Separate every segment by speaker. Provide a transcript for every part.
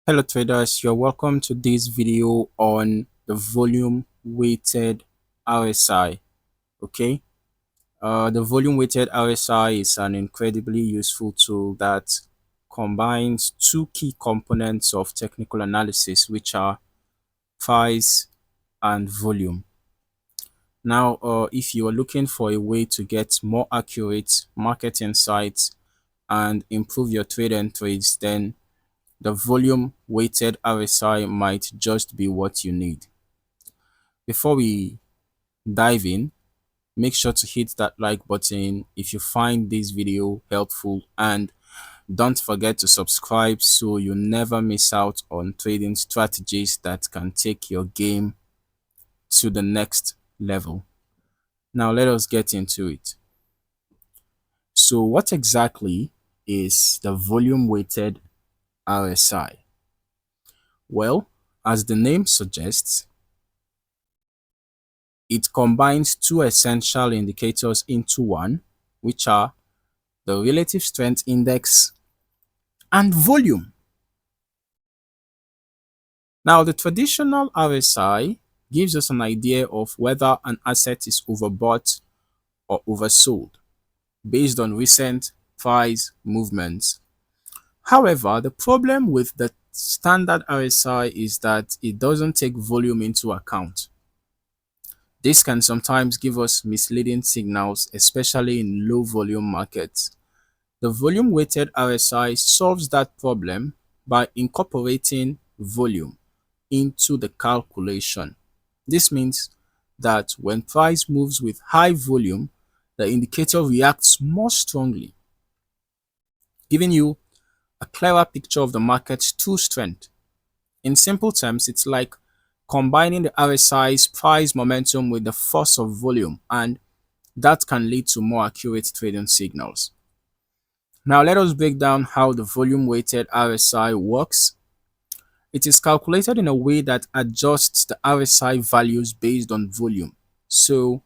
Speaker 1: Hello traders, you're welcome to this video on the volume weighted RSI. Okay, the volume weighted RSI is an incredibly useful tool that combines two key components of technical analysis, which are price and volume. Now, if you are looking for a way to get more accurate market insights and improve your trade and trades, then the volume weighted RSI might just be what you need. Before we dive in, make sure to hit that like button if you find this video helpful, and don't forget to subscribe so you never miss out on trading strategies that can take your game to the next level. Now let us get into it. So what exactly is the volume weighted RSI? Well, as the name suggests, it combines two essential indicators into one, which are the relative strength index and volume. Now, the traditional RSI gives us an idea of whether an asset is overbought or oversold based on recent price movements. However, the problem with the standard RSI is that it doesn't take volume into account. This can sometimes give us misleading signals, especially in low volume markets. The volume weighted RSI solves that problem by incorporating volume into the calculation. This means that when price moves with high volume, the indicator reacts more strongly, giving you a clearer picture of the market's true strength. In simple terms, it's like combining the RSI's price momentum with the force of volume, and that can lead to more accurate trading signals. Now let us break down how the volume weighted RSI works. It is calculated in a way that adjusts the RSI values based on volume. So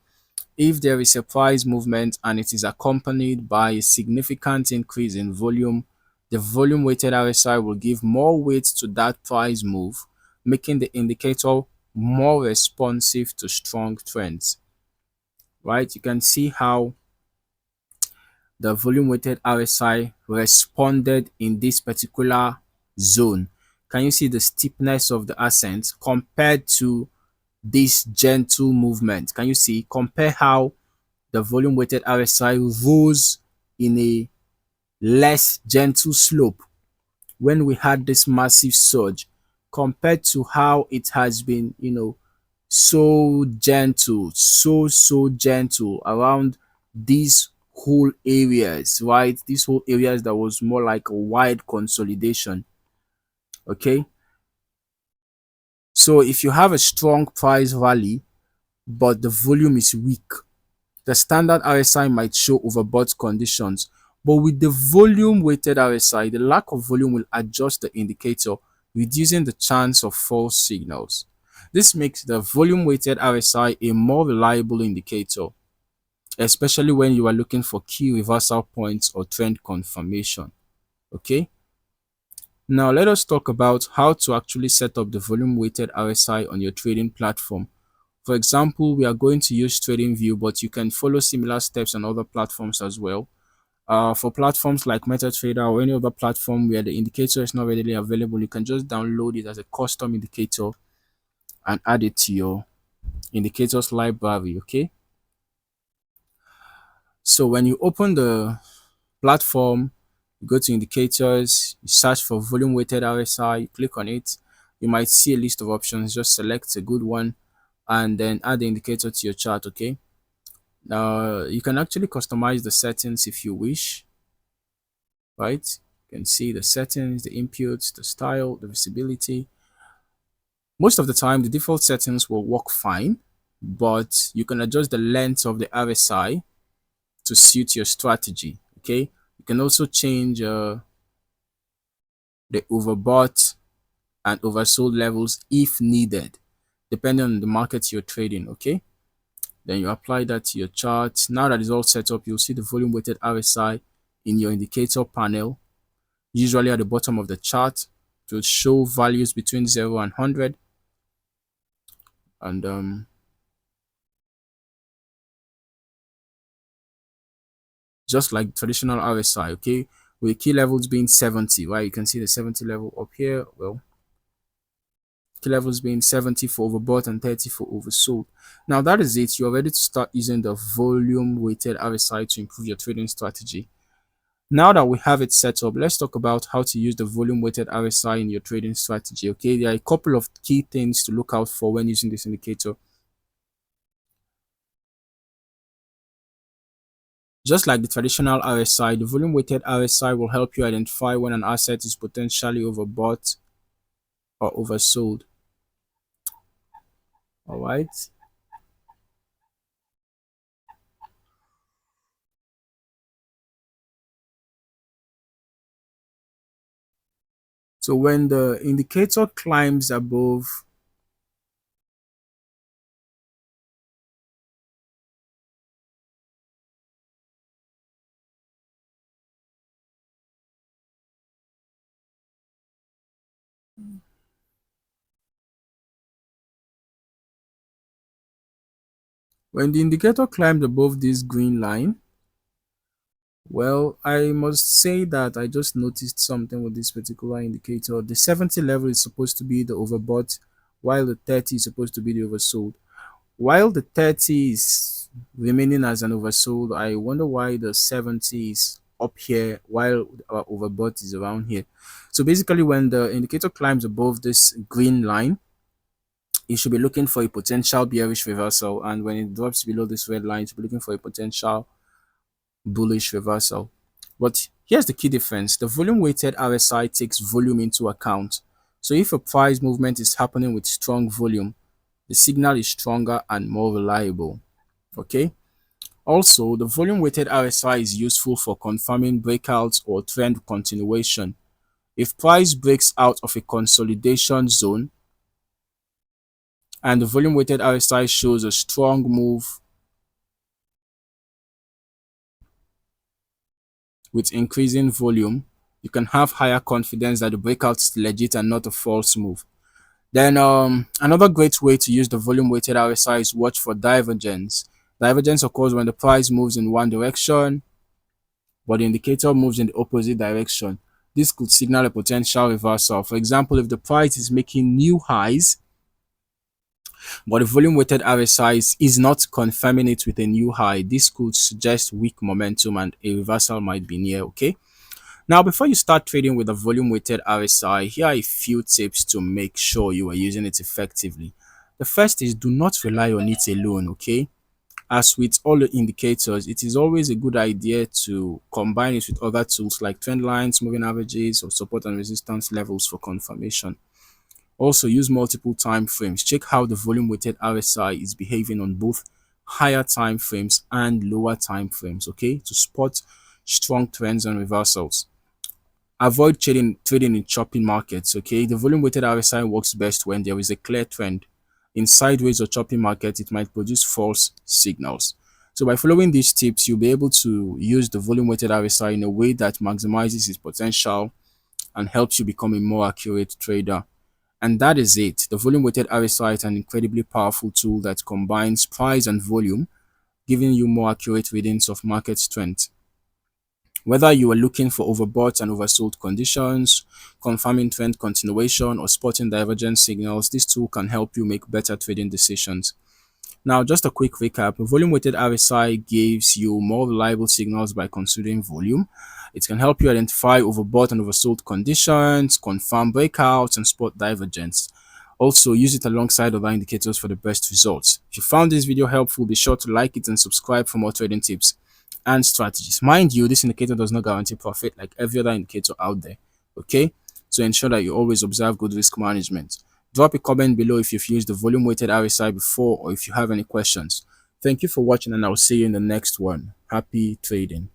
Speaker 1: if there is a price movement and it is accompanied by a significant increase in volume, the volume weighted RSI will give more weight to that price move, making the indicator more responsive to strong trends. Right? You can see how the volume weighted RSI responded in this particular zone. Can you see the steepness of the ascent compared to this gentle movement? Can you see? Compare how the volume weighted RSI rose in a less gentle slope when we had this massive surge, compared to how it has been, so gentle, so gentle around these whole areas, right? These whole areas that was more like a wide consolidation. Okay, so if you have a strong price rally but the volume is weak, the standard RSI might show overbought conditions. But with the volume weighted RSI, the lack of volume will adjust the indicator, reducing the chance of false signals. This makes the volume weighted RSI a more reliable indicator, especially when you are looking for key reversal points or trend confirmation. Okay, now let us talk about how to actually set up the volume weighted RSI on your trading platform. For example, we are going to use TradingView, but you can follow similar steps on other platforms as well. For platforms like MetaTrader or any other platform where the indicator is not readily available, you can just download it as a custom indicator and add it to your indicators library. Okay, so when you open the platform, you go to indicators, you search for volume weighted RSI, you click on it, you might see a list of options. Just select a good one and then add the indicator to your chart. Okay, now you can actually customize the settings if you wish, right? You can see the settings, the inputs, the style, the visibility. Most of the time the default settings will work fine, but you can adjust the length of the RSI to suit your strategy. Okay, you can also change the overbought and oversold levels if needed, depending on the market you're trading. Okay, then you apply that to your chart. Now that is all set up, you'll see the volume weighted RSI in your indicator panel, usually at the bottom of the chart. to show values between 0 and 100. And just like traditional RSI, okay, with key levels being 70, right? You can see the 70 level up here. Well, key levels being 70 for overbought and 30 for oversold. Now that is it. You're ready to start using the volume weighted RSI to improve your trading strategy. Now that we have it set up, let's talk about how to use the volume weighted RSI in your trading strategy. Okay, there are a couple of key things to look out for when using this indicator. Just like the traditional RSI, the volume weighted RSI will help you identify when an asset is potentially overbought or oversold. All right. So when the indicator climbs above when the indicator climbs above this green line, well, I must say that I just noticed something with this particular indicator. The 70 level is supposed to be the overbought, while the 30 is supposed to be the oversold. While the 30 is remaining as an oversold, I wonder why the 70 is up here while our overbought is around here. So basically, when the indicator climbs above this green line, you should be looking for a potential bearish reversal, and when it drops below this red line, you should be looking for a potential bullish reversal. But here's the key difference. The volume weighted RSI takes volume into account. So if a price movement is happening with strong volume, the signal is stronger and more reliable. Okay. Also, the volume weighted RSI is useful for confirming breakouts or trend continuation. If price breaks out of a consolidation zone and the volume weighted RSI shows a strong move with increasing volume, you can have higher confidence that the breakout is legit and not a false move. Then another great way to use the volume weighted RSI is watch for divergence. Divergence occurs when the price moves in one direction, but the indicator moves in the opposite direction. This could signal a potential reversal. For example, if the price is making new highs, but the volume weighted RSI is not confirming it with a new high, this could suggest weak momentum and a reversal might be near. Okay. Now, before you start trading with a volume weighted RSI, here are a few tips to make sure you are using it effectively. The first is do not rely on it alone, okay? As with all the indicators, it is always a good idea to combine it with other tools like trend lines, moving averages, or support and resistance levels for confirmation. Also, use multiple time frames. Check how the volume weighted RSI is behaving on both higher time frames and lower time frames, okay, to spot strong trends and reversals. Avoid trading in choppy markets, okay? The volume weighted RSI works best when there is a clear trend. In sideways or choppy markets, it might produce false signals. So by following these tips, you'll be able to use the volume weighted RSI in a way that maximizes its potential and helps you become a more accurate trader. And that is it. The volume weighted RSI is an incredibly powerful tool that combines price and volume, giving you more accurate readings of market strength. Whether you are looking for overbought and oversold conditions, confirming trend continuation, or spotting divergent signals, this tool can help you make better trading decisions. Now, just a quick recap. Volume weighted RSI gives you more reliable signals by considering volume. It can help you identify overbought and oversold conditions, confirm breakouts, and spot divergence. Also, use it alongside other indicators for the best results. If you found this video helpful, be sure to like it and subscribe for more trading tips and strategies. Mind you, this indicator does not guarantee profit like every other indicator out there. Okay, so ensure that you always observe good risk management. Drop a comment below if you've used the volume weighted RSI before or if you have any questions. Thank you for watching and I'll see you in the next one. Happy trading.